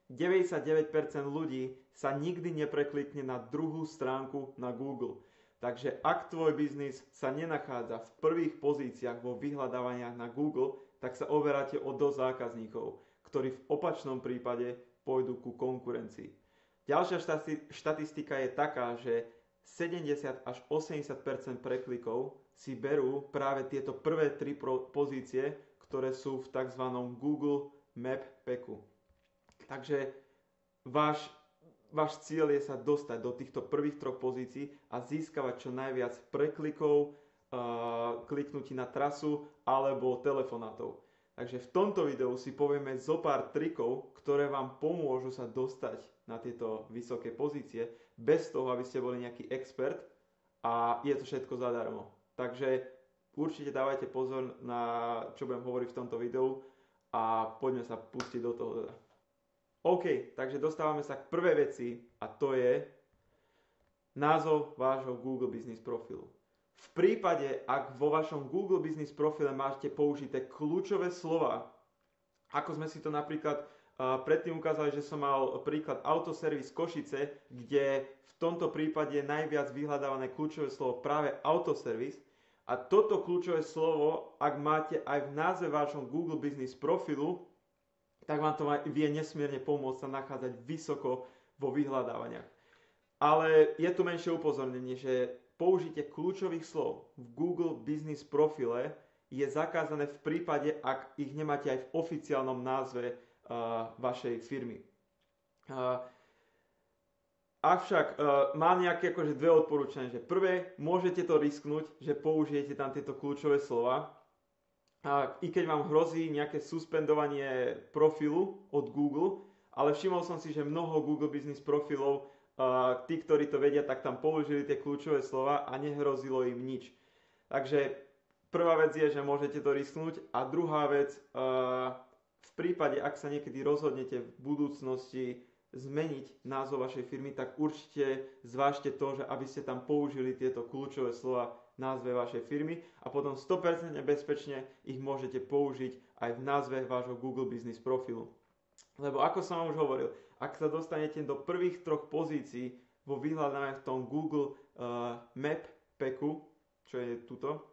99% ľudí sa nikdy nepreklikne na druhú stránku na Google. Takže ak tvoj biznis sa nenachádza v prvých pozíciách vo vyhľadávaniach na Google, tak sa overáte o dosť zákazníkov, ktorí v opačnom prípade pôjdu ku konkurencii. Ďalšia štatistika je taká, že 70 až 80% preklikov si berú práve tieto prvé tri pozície, ktoré sú v tzv. Google Map Packu. Takže váš cieľ je sa dostať do týchto prvých troch pozícií a získavať čo najviac preklikov, kliknutí na trasu alebo telefonátov. Takže v tomto videu si povieme zo pár trikov, ktoré vám pomôžu sa dostať na tieto vysoké pozície bez toho, aby ste boli nejaký expert a je to všetko zadarmo. Takže určite dávajte pozor na čo budem hovoriť v tomto videu a poďme sa pustiť do toho. OK, takže dostávame sa k prvej veci a to je názov vášho Google Business profilu. V prípade, ak vo vašom Google Business profile máte použité kľúčové slova, ako sme si to napríklad predtým ukázali, že som mal príklad Autoservice Košice, kde v tomto prípade je najviac vyhľadávané kľúčové slovo práve Autoservice. A toto kľúčové slovo, ak máte aj v názve vášho Google Business profilu, tak vám to vie nesmierne pomôcť sa nachádzať vysoko vo vyhľadávaniach. Ale je tu menšie upozornenie, že použitie kľúčových slov v Google Business profile je zakázané v prípade, ak ich nemáte aj v oficiálnom názve vašej firmy. Avšak mám nejaké dve odporúčania, že prvé, môžete to risknúť, že použijete tam tieto kľúčové slova, i keď vám hrozí nejaké suspendovanie profilu od Google, ale všimol som si, že mnoho Google Business profilov, tí, ktorí to vedia, tak tam použili tie kľúčové slova a nehrozilo im nič. Takže prvá vec je, že môžete to risknúť a druhá vec, v prípade, ak sa niekedy rozhodnete v budúcnosti zmeniť názov vašej firmy, tak určite zvážte to, že aby ste tam použili tieto kľúčové slova v názve vašej firmy a potom 100% bezpečne ich môžete použiť aj v názve vášho Google Business profilu. Lebo ako som vám už hovoril, ak sa dostanete do prvých troch pozícií vo vyhľadávaní v tom Google Map Packu, čo je tuto,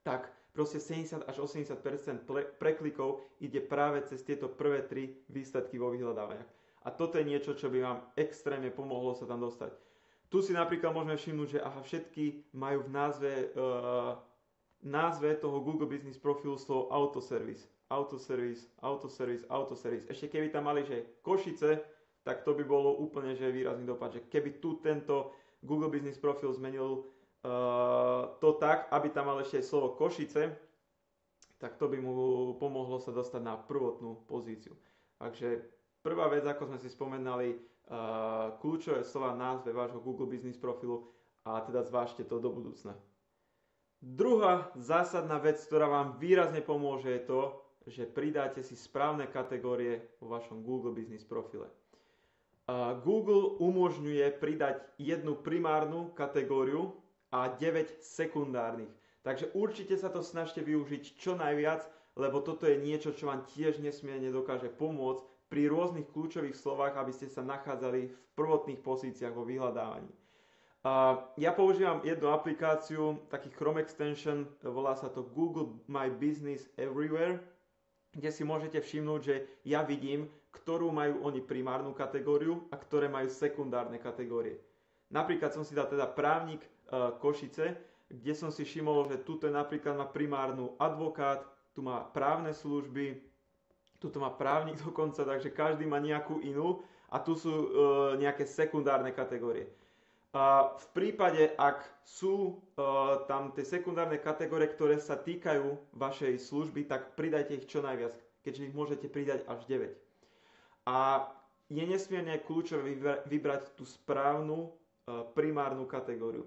tak proste 70 až 80% preklikov ide práve cez tieto prvé tri výsledky vo vyhľadávaniach. A toto je niečo, čo by vám extrémne pomohlo sa tam dostať. Tu si napríklad môžeme všimnúť, že všetky majú v názve toho Google Business profilu slovo Autoservice. Autoservice, Autoservice, Autoservice. Ešte keby tam mali, že Košice, tak to by bolo úplne že výrazný dopad. Že keby tu tento Google Business profil zmenil to tak, aby tam mal ešte slovo Košice, tak to by mu pomohlo sa dostať na prvotnú pozíciu. Takže prvá vec, ako sme si spomenali, kľúčové slova v názve vášho Google Business profilu a teda zvážte to do budúcna. Druhá zásadná vec, ktorá vám výrazne pomôže, je to, že pridáte si správne kategórie vo vašom Google Business profile. Google umožňuje pridať jednu primárnu kategóriu a 9 sekundárnych. Takže určite sa to snažte využiť čo najviac, lebo toto je niečo, čo vám tiež nesmierne dokáže pomôcť pri rôznych kľúčových slovách, aby ste sa nachádzali v prvotných pozíciách vo vyhľadávaní. Ja používam jednu aplikáciu, taký Chrome extension, volá sa to Google My Business Everywhere, kde si môžete všimnúť, že ja vidím, ktorú majú oni primárnu kategóriu a ktoré majú sekundárne kategórie. Napríklad som si dal teda právnik Košice, kde som si všimol, že tuto napríklad má primárnu advokát, tu má právne služby, tuto má právnik dokonca, takže každý má nejakú inú a tu sú nejaké sekundárne kategórie. V prípade, ak sú tam tie sekundárne kategórie, ktoré sa týkajú vašej služby, tak pridajte ich čo najviac, keďže ich môžete pridať až 9. A je nesmierne kľúčové vybrať tú správnu primárnu kategóriu.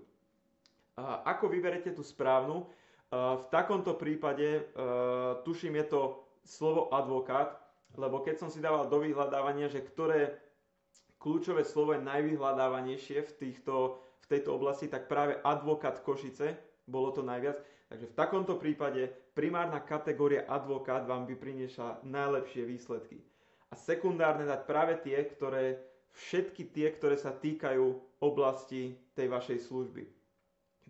Ako vyberete tú správnu? V takomto prípade, tuším, je to slovo advokát, lebo keď som si dával do vyhľadávania, že ktoré kľúčové slovo je najvyhľadávanejšie v tejto oblasti, tak práve advokát Košice bolo to najviac. Takže v takomto prípade primárna kategória advokát vám by priniesla najlepšie výsledky. a sekundárne dať práve všetky tie, ktoré sa týkajú oblasti tej vašej služby.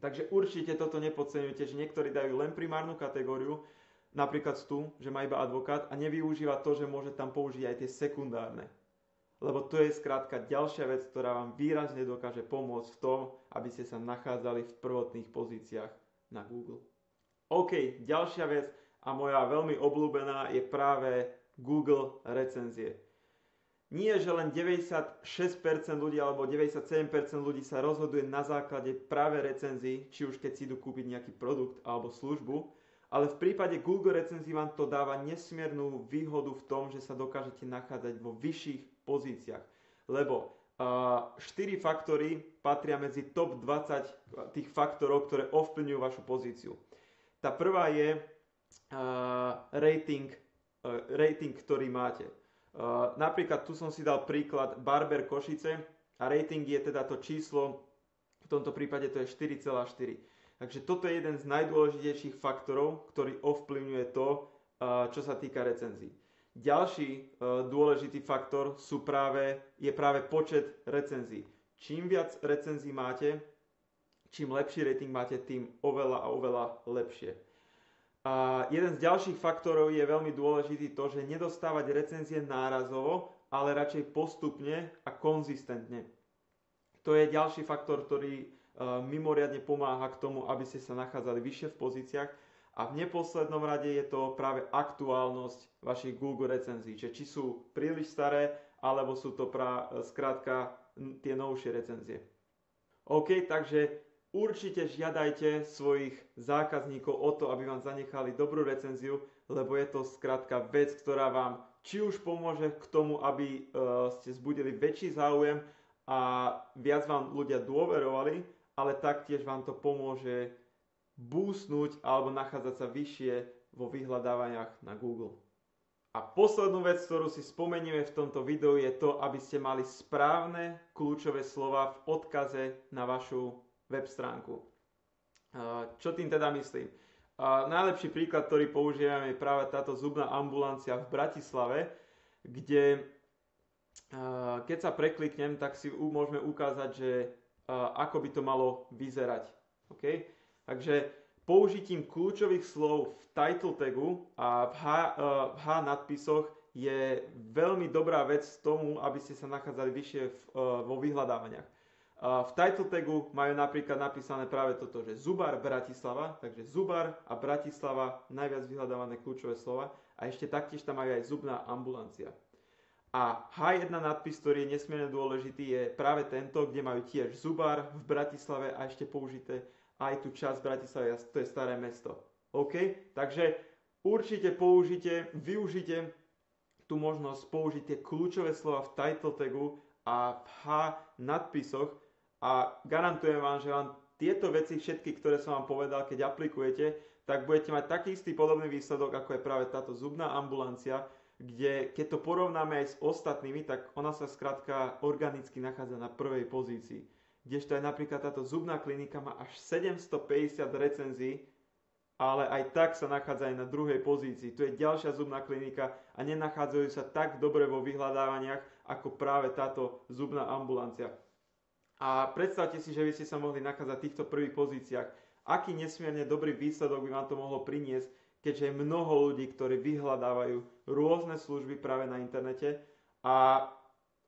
Takže určite toto nepodceňujte, že niektorí dajú len primárnu kategóriu, napríklad tu, že má iba advokát a nevyužíva to, že môže tam použiť aj tie sekundárne. Lebo to je skrátka ďalšia vec, ktorá vám výrazne dokáže pomôcť v tom, aby ste sa nachádzali v prvotných pozíciách na Google. OK, ďalšia vec a moja veľmi obľúbená je práve Google recenzie. Nie, že len 96% ľudí alebo 97% ľudí sa rozhoduje na základe práve recenzií, či už keď si idú kúpiť nejaký produkt alebo službu, ale v prípade Google recenzií vám to dáva nesmiernu výhodu v tom, že sa dokážete nachádzať vo vyšších pozíciách. Lebo 4 faktory patria medzi top 20 tých faktorov, ktoré ovplyvňujú vašu pozíciu. Tá prvá je rating, ktorý máte. Napríklad tu som si dal príklad Barber Košice a rating je teda to číslo, v tomto prípade to je 4,4. Takže toto je jeden z najdôležitejších faktorov, ktorý ovplyvňuje to, čo sa týka recenzií. Ďalší dôležitý faktor je práve počet recenzií. Čím viac recenzií máte, čím lepší rating máte, tým oveľa a oveľa lepšie. A jeden z ďalších faktorov je veľmi dôležitý to, že nedostávať recenzie nárazovo, ale radšej postupne a konzistentne. To je ďalší faktor, ktorý mimoriadne pomáha k tomu, aby ste sa nachádzali vyššie v pozíciách. A v neposlednom rade je to práve aktuálnosť vašich Google recenzií. Či sú príliš staré, alebo sú to skrátka tie novšie recenzie. OK, takže určite žiadajte svojich zákazníkov o to, aby vám zanechali dobrú recenziu, lebo je to skrátka vec, ktorá vám či už pomôže k tomu, aby ste zbudili väčší záujem a viac vám ľudia dôverovali, ale taktiež vám to pomôže boostnúť alebo nachádzať sa vyššie vo vyhľadávaniach na Google. A poslednú vec, ktorú si spomenieme v tomto videu, je to, aby ste mali správne kľúčové slova v odkaze na vašu web stránku. Čo tým teda myslím? Najlepší príklad, ktorý používam, je práve táto zubná ambulancia v Bratislave, kde keď sa prekliknem, tak si môžeme ukázať, že ako by to malo vyzerať. Okay? Takže použitím kľúčových slov v title tagu a v H nadpisoch je veľmi dobrá vec tomu, aby ste sa nachádzali vyššie vo vyhľadávaniach. V title tagu majú napríklad napísané práve toto, že Zubar Bratislava, takže Zubar a Bratislava, najviac vyhľadávané kľúčové slova, a ešte taktiež tam majú aj zubná ambulancia. A H1 nadpis, ktorý je nesmierne dôležitý, je práve tento, kde majú tiež Zubar v Bratislave a ešte použité aj tú časť Bratislavy, to je staré mesto. OK? Takže určite využite tú možnosť použiť tie kľúčové slova v title tagu a v H nadpisoch a garantujem vám, že vám tieto veci všetky, ktoré som vám povedal, keď aplikujete, tak budete mať taký istý podobný výsledok, ako je práve táto zubná ambulancia, kde keď to porovnáme aj s ostatnými, tak ona sa skrátka organicky nachádza na prvej pozícii. Kdežto aj napríklad táto zubná klinika má až 750 recenzií, ale aj tak sa nachádza aj na druhej pozícii. Tu je ďalšia zubná klinika a nenachádzajú sa tak dobre vo vyhľadávaniach ako práve táto zubná ambulancia. A predstavte si, že by ste sa mohli nachádzať v týchto prvých pozíciách. Aký nesmierne dobrý výsledok by vám to mohlo priniesť, keďže je mnoho ľudí, ktorí vyhľadávajú rôzne služby práve na internete a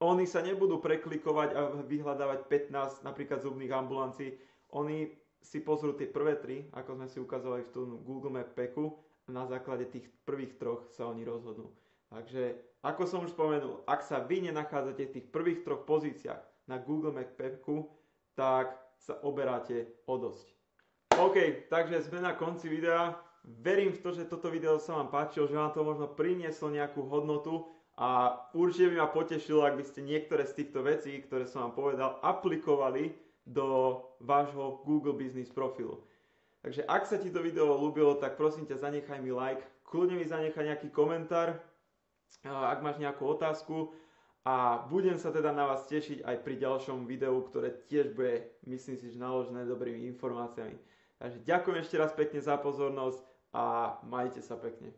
oni sa nebudú preklikovať a vyhľadávať 15 napríklad zubných ambulancií. Oni si pozrú tie prvé 3, ako sme si ukázali v tom Google Map Packu, a na základe tých prvých 3 sa oni rozhodnú. Takže, ako som už spomenul, ak sa vy nenachádzate v tých prvých 3 pozíciách na Google Map Packu, tak sa oberáte o dosť. OK, takže sme na konci videa. Verím v to, že toto video sa vám páčilo, že vám to možno prinieslo nejakú hodnotu a určite by ma potešilo, ak by ste niektoré z týchto vecí, ktoré som vám povedal, aplikovali do vášho Google Business profilu. Takže ak sa ti to video ľúbilo, tak prosím ťa, zanechaj mi like, kľudne mi zanechaj nejaký komentár, ak máš nejakú otázku a budem sa teda na vás tešiť aj pri ďalšom videu, ktoré tiež bude, myslím si, že naložené dobrými informáciami. Takže ďakujem ešte raz pekne za pozornosť a majte sa pekne.